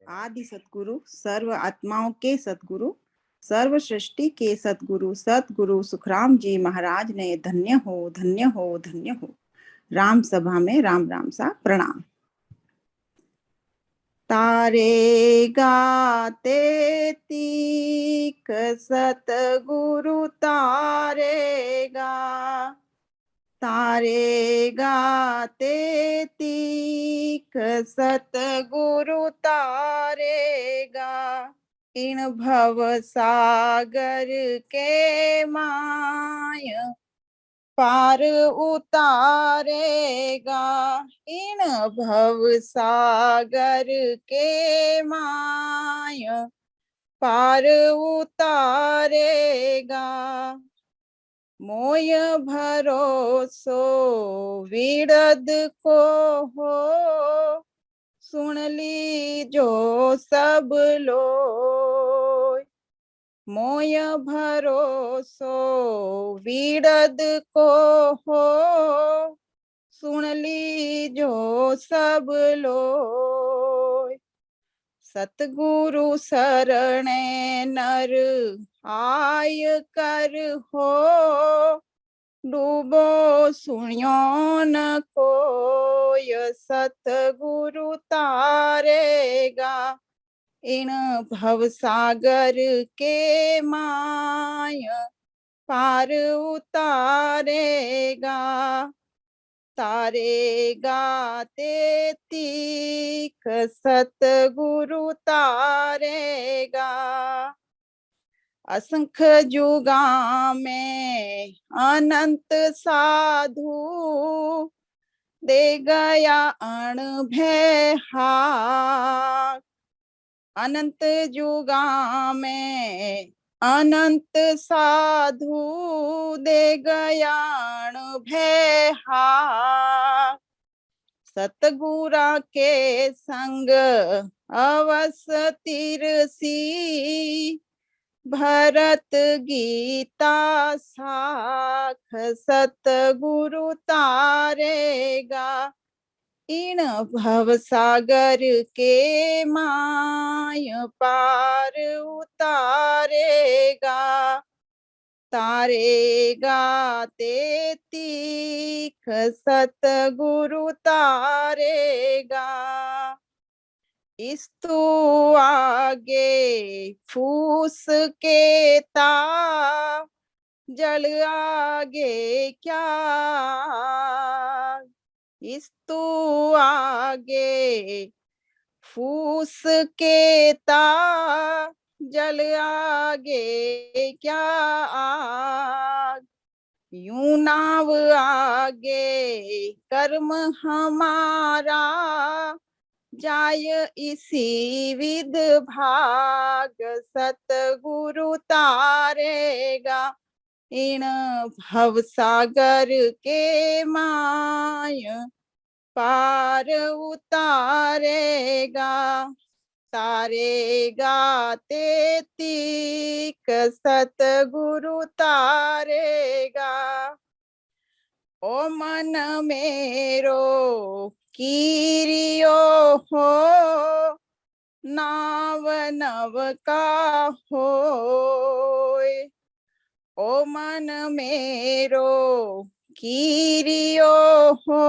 आदि सतगुरु, सर्व आत्माओं के सतगुरु, सर्व सृष्टि के सतगुरु, सतगुरु सुखराम जी महाराज ने धन्य हो, धन्य हो, धन्य हो। राम सभा में राम राम सा प्रणाम। तारे गाते तीक सतगुरु तारेगा, तारेगा तीक सतगुरु तारेगा। इन भव सागर के माय पार उतारेगा, इन भव सागर के माय पार उतारेगा। मोय भरोसो विरद को हो, सुन लीजो सब लोग। मोय भरोसो विरद को हो, सुन लीजो सब लोग। सतगुरु शरणे नर आय कर हो, डूबो सुनियो न कोय। सतगुरु तारेगा, इन भव सागर के माय पार उतारेगा। तारेगा तीक सतगुरु तारेगा। असंख्य जुगा में अनंत साधु, दे गया अणभय हाक। अनंत जुगा में अनंत साधु, दे गया अणभय हाक। सतगुरा के संग अवसतिर सी, भरत गीता साख। सतगुरु तारेगा, इन भव सागर के माय पार उतारेगा। तारेगा तीक सतगुरु तारेगा। इस्तु आगे फूस के ता, जल आगे क्या। इस्तु आगे फूस के ता, जल आगे क्या आग। यूं नाव आगे कर्म हमारा, जाय इसी विध भाग। सतगुरु तारेगा, इन भव सागर के माय पार उतारेगा। तारेगा तीक सतगुरु तारेगा। ओ मन मेरो कीरियो हो, नाव नव का होय। ओ मन मेरो कीरियो हो,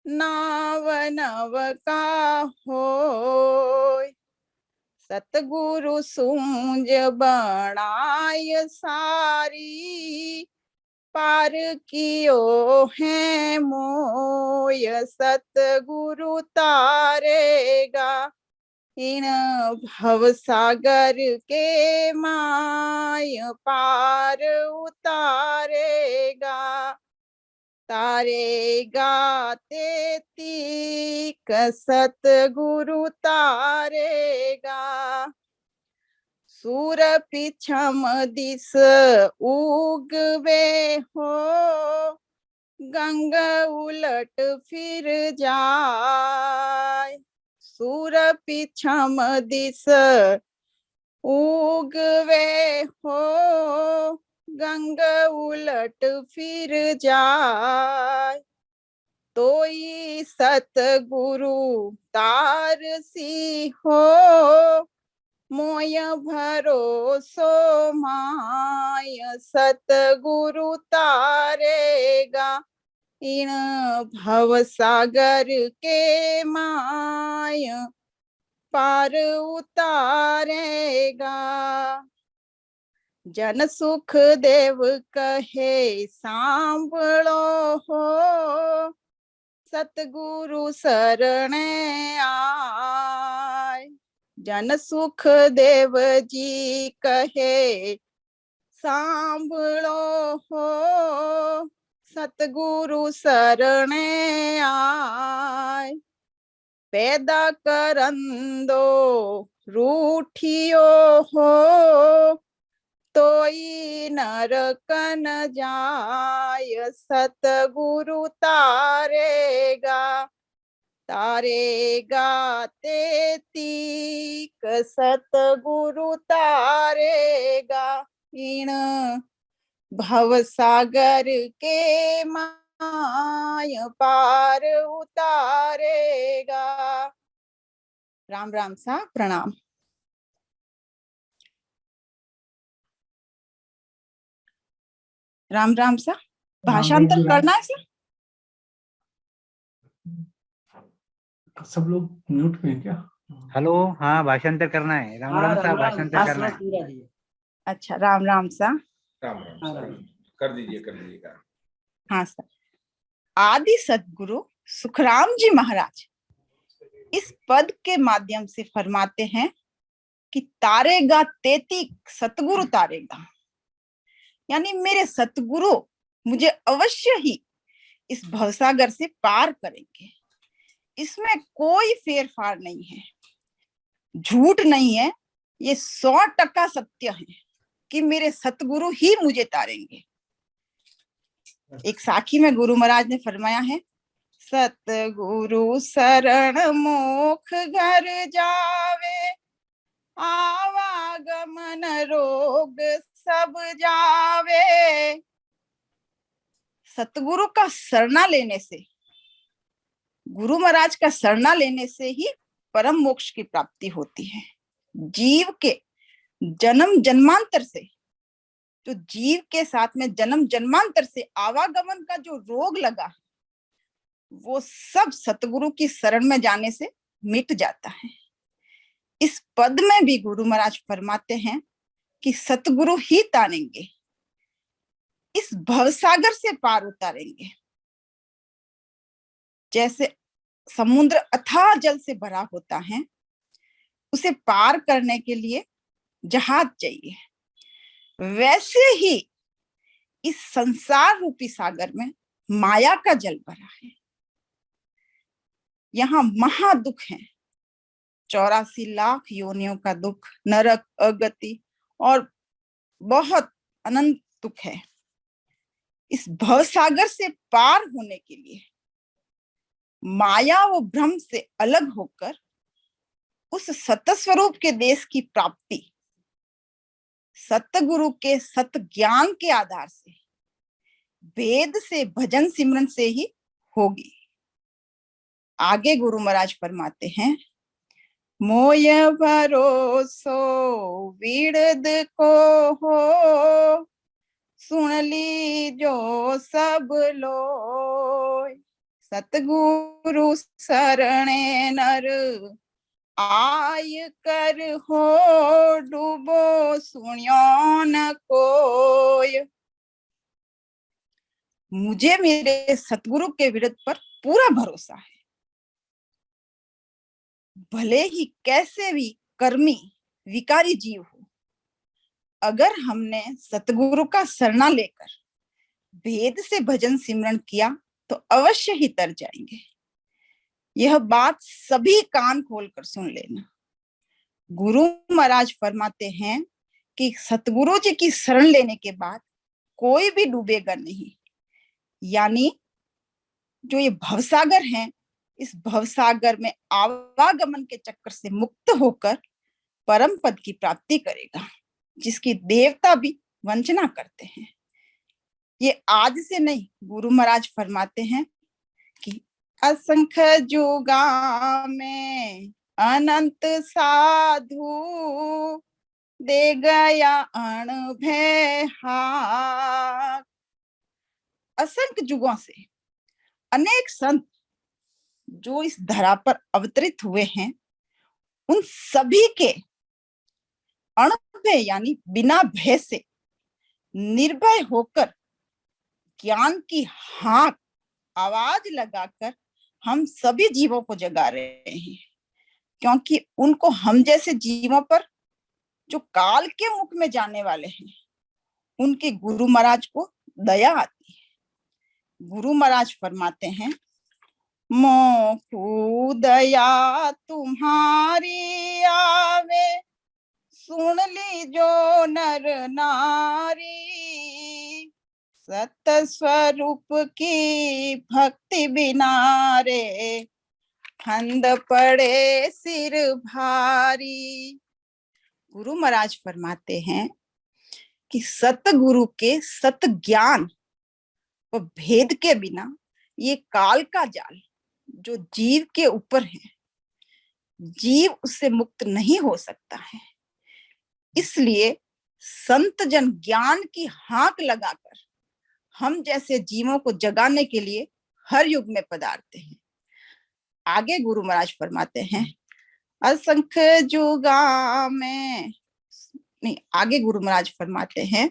नाव नव का होय। सतगुरु सूंझ बनाय सारी, पार कियो है मोय। सतगुरु तारेगा, इन भव सागर के माय पार उतारेगा। तारेगा तीक सतगुरु तारेगा। सूर पिछम दिस उगवे हो, गंगा उलट फिर जाय। सूर पिछम दिस उगवे हो, गंगा उलट फिर जाय। तोई सतगुरु तारसी हो, मोय भरोसो माय सतगुरु तारेगा, इन भव सागर के माय पार उतारेगा। जन सुख देव कहे सांभळो हो, सतगुरु सरणे आय। जन सुख देव जी कहे सांभळो हो, सतगुरु सरणे आय। पैदा करंदो रूठियो हो, तोई नरक न जाय, सतगुरु तारेगा, तारेगा तेतीक, सतगुरु तारेगा, इन भव सागर के माय पार उतारेगा। राम राम सा प्रणाम। राम राम सा भाषांतर करना है सर? सब लोग म्यूट पे हैं क्या? हेलो, हाँ भाषांतर करना है। राम राम सा भाषांतर करना है। अच्छा, राम राम सा। राम राम कर दीजिए हाँ सर। आदि सतगुरु सुखराम जी महाराज इस पद के माध्यम से फरमाते हैं कि तारेगा तेती सतगुरु तारेगा, यानी मेरे सतगुरु मुझे अवश्य ही इस भवसागर से पार करेंगे। इसमें कोई फेरफार नहीं है, झूठ नहीं है, ये 100% सत्य है कि मेरे सतगुरु ही मुझे तारेंगे। एक साखी में गुरु महाराज ने फरमाया है, सतगुरु शरण मोख घर जावे, आवागमन रोग सब जावे। सतगुरु का शरणा लेने से, गुरु महाराज का शरणा लेने से ही परम मोक्ष की प्राप्ति होती है। जीव के जन्म जन्मांतर से, तो जीव के साथ में जन्म जन्मांतर से आवागमन का जो रोग लगा, वो सब सतगुरु की शरण में जाने से मिट जाता है। इस पद में भी गुरु महाराज फरमाते हैं कि सतगुरु ही तारेंगे, इस भवसागर से पार उतारेंगे। जैसे समुद्र अथाह जल से भरा होता है, उसे पार करने के लिए जहाज चाहिए, वैसे ही इस संसार रूपी सागर में माया का जल भरा है। यहाँ महा दुख है, 84 लाख योनियों का दुख, नरक, अगति और बहुत अनंत दुख है। इस भवसागर से पार होने के लिए माया व भ्रम से अलग होकर उस सत स्वरूप के देश की प्राप्ति सतगुरु के सत ज्ञान के आधार से, वेद से, भजन सिमरन से ही होगी। आगे गुरु महाराज फरमाते हैं, मोय भरोसो विरद को हो, सुन ली जो सब लोय, सतगुरु शरणे नर आय कर हो, डूबो सुनियो न कोय। मुझे मेरे सतगुरु के विरद पर पूरा भरोसा है। भले ही कैसे भी कर्मी विकारी जीव हो, अगर हमने सतगुरु का शरणा लेकर वेद से भजन सिमरन किया तो अवश्य ही तर जाएंगे। यह बात सभी कान खोलकर सुन लेना। गुरु महाराज फरमाते हैं कि सतगुरु जी की शरण लेने के बाद कोई भी डूबेगा नहीं, यानी जो ये भवसागर है, इस भवसागर में आवागमन के चक्कर से मुक्त होकर परम पद की प्राप्ति करेगा, जिसकी देवता भी वंचना करते हैं। ये आज से नहीं, गुरु महाराज फरमाते हैं कि असंख्य जुगा में अनंत साधु दे गया अणभय हाक। असंख्य जुगों से अनेक संत जो इस धरा पर अवतरित हुए हैं, उन सभी के अणभय यानी बिना भय से निर्भय होकर ज्ञान की हाक आवाज लगाकर हम सभी जीवों को जगा रहे हैं। क्योंकि उनको हम जैसे जीवों पर जो काल के मुख में जाने वाले हैं, उनके गुरु महाराज को दया आती है। गुरु महाराज फरमाते हैं, मोह दया तुम्हारी आवे, सुन लीजो नर नारी, सत स्वरूप की भक्ति बिना रे फंद पड़े सिर भारी। गुरु महाराज फरमाते हैं कि सतगुरु के सत ज्ञान व भेद के बिना ये काल का जाल जो जीव के ऊपर है, जीव उससे मुक्त नहीं हो सकता है। इसलिए संत जन ज्ञान की हाक लगाकर हम जैसे जीवों को जगाने के लिए हर युग में पधारते हैं। आगे गुरु महाराज फरमाते हैं, असंख्य जुगा में नहीं, आगे गुरु महाराज फरमाते हैं,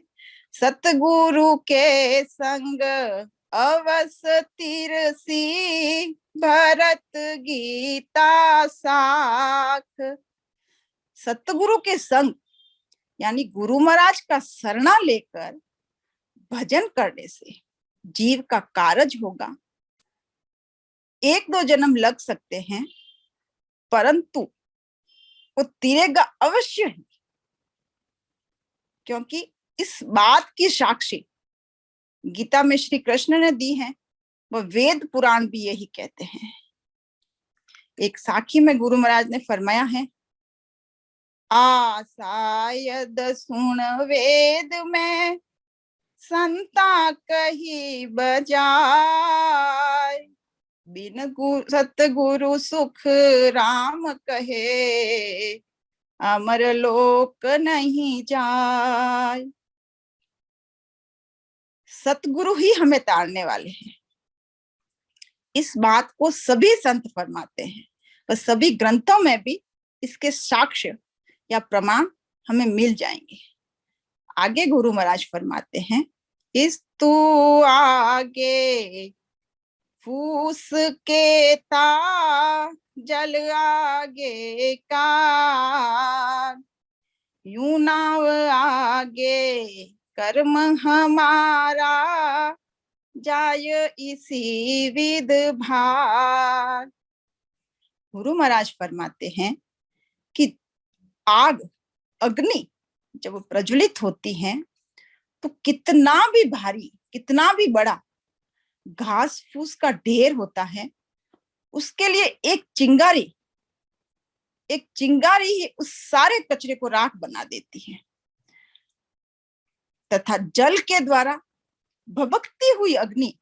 सतगुरु के संग अवसतिर सी भरत गीता साख। सतगुरु के संग यानी गुरु महाराज का शरणा लेकर भजन करने से जीव का कारज होगा। एक दो जन्म लग सकते हैं, परंतु वो तिरेगा अवश्य ही। क्योंकि इस बात की साक्षी गीता में श्री कृष्ण ने दी है, वह वेद पुराण भी यही कहते हैं। एक साखी में गुरु महाराज ने फरमाया है, आसायद सुन वेद में संता कही बजाय, बिन सतगुरु सुख राम कहे, अमर लोक नहीं जाय। सतगुरु ही हमें तारने वाले हैं, इस बात को सभी संत फरमाते हैं। और सभी ग्रंथों में भी इसके साक्ष्य या प्रमाण हमें मिल जाएंगे। आगे गुरु महाराज फरमाते हैं, इस तू आगे फूस के ता जल आगे का, यूं नाव आगे कर्म हमारा जाय इसी विध भार। गुरु महाराज फरमाते हैं कि आग अग्नि जब प्रज्वलित होती है तो कितना भी भारी, कितना भी बड़ा घास फूस का ढेर होता है, उसके लिए एक चिंगारी ही उस सारे कचरे को राख बना देती है। तथा जल के द्वारा भभकती हुई अग्नि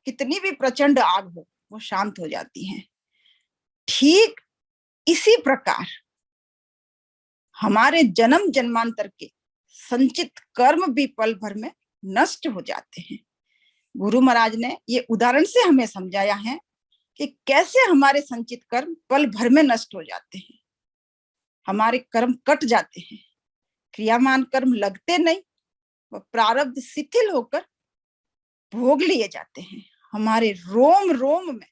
कितनी भी प्रचंड आग हो, वो शांत हो जाती है। ठीक इसी प्रकार हमारे जन्म जन्मांतर के संचित कर्म भी पल भर में नष्ट हो जाते हैं। गुरु महाराज ने ये उदाहरण से हमें समझाया है कि कैसे हमारे संचित कर्म पल भर में नष्ट हो जाते हैं। हमारे कर्म कट जाते हैं, क्रियामान कर्म लगते नहीं, वह प्रारब्ध शिथिल होकर भोग लिए जाते हैं। हमारे रोम रोम में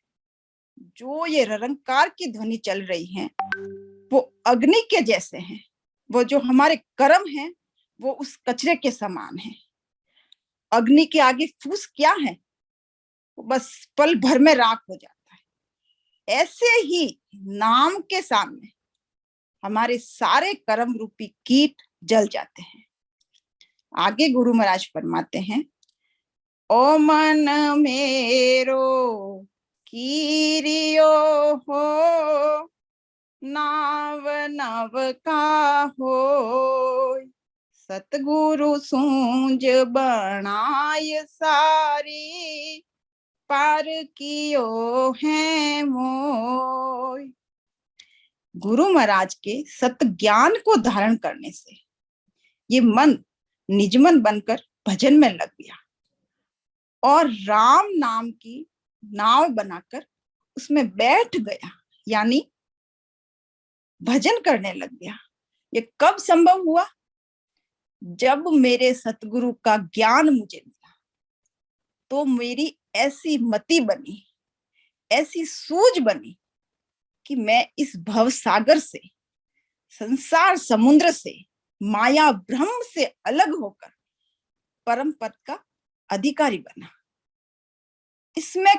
जो ये ररंकार की ध्वनि चल रही है, वो अग्नि के जैसे हैं। वो जो हमारे कर्म हैं, वो उस कचरे के समान है। अग्नि के आगे फूस क्या है, वो बस पल भर में राख हो जाता है। ऐसे ही नाम के सामने हमारे सारे कर्म रूपी कीट जल जाते हैं। आगे गुरु महाराज फरमाते हैं, ओ मन मेरो कीरियो हो, नाव नव का हो, सतगुरु सूंझ बनाय सारी, पार कियो है मोय। गुरु महाराज के सत ज्ञान को धारण करने से ये मन निजमन बनकर भजन में लग गया और राम नाम की नाव बनाकर उसमें बैठ गया, यानी भजन करने लग गया। ये कब संभव हुआ? जब मेरे सतगुरु का ज्ञान मुझे मिला, तो मेरी ऐसी मति बनी, ऐसी सूझ बनी कि मैं इस भव सागर से, संसार समुद्र से, माया भ्रम से अलग होकर परम पद का अधिकारी बना। इसमें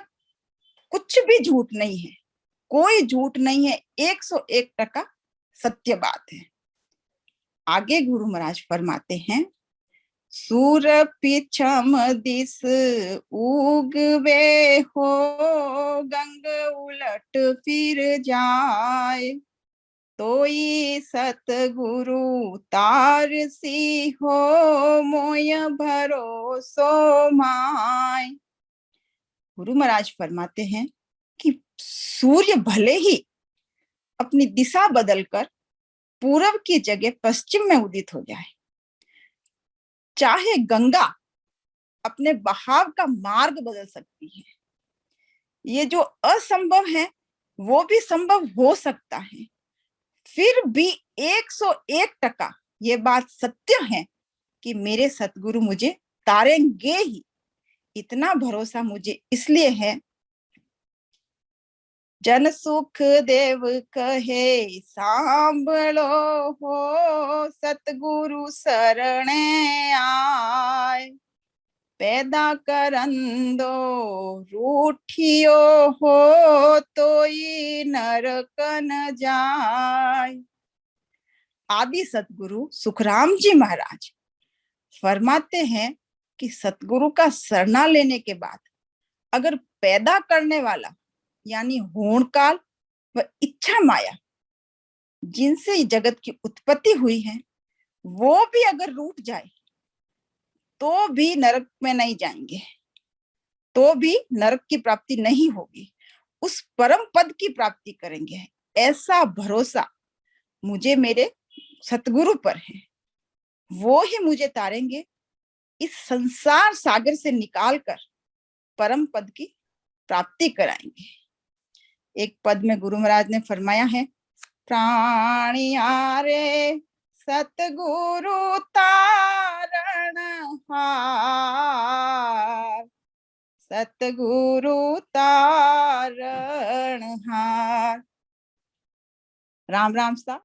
कुछ भी झूठ नहीं है, कोई झूठ नहीं है, 101% सत्य बात है। आगे गुरु महाराज फरमाते हैं, सूर पिछम दिस उगवे हो, गंग उलट फिर जाए, तोई सतगुरु तार सी हो, मोय भरोसो माय। गुरु महाराज फरमाते हैं कि सूर्य भले ही अपनी दिशा बदलकर पूरब की जगह पश्चिम में उदित हो जाए, चाहे गंगा अपने बहाव का मार्ग बदल सकती है, ये जो असंभव है वो भी संभव हो सकता है, फिर भी 101% ये बात सत्य है कि मेरे सतगुरु मुझे तारेंगे ही। इतना भरोसा मुझे इसलिए है, जन सुख देव कहे सांभलो हो, सतगुरु शरणे आए, पैदा करन दो रूठियो हो, तोई नरकन जाय। आदि सतगुरु सुखराम जी महाराज फरमाते हैं कि सतगुरु का शरणा लेने के बाद अगर पैदा करने वाला यानी होणकाल व इच्छा माया जिनसे जगत की उत्पत्ति हुई है वो भी अगर रूठ जाए तो भी नरक में नहीं जाएंगे, तो भी नरक की प्राप्ति नहीं होगी, उस परम पद की प्राप्ति करेंगे। ऐसा भरोसा मुझे मेरे सतगुरु पर है, वो ही मुझे तारेंगे, इस संसार सागर से निकालकर परम पद की प्राप्ति कराएंगे। एक पद में गुरु महाराज ने फरमाया है, प्राणियारे सतगुरु तारण हार, सतगुरु तारण हार। राम राम सा।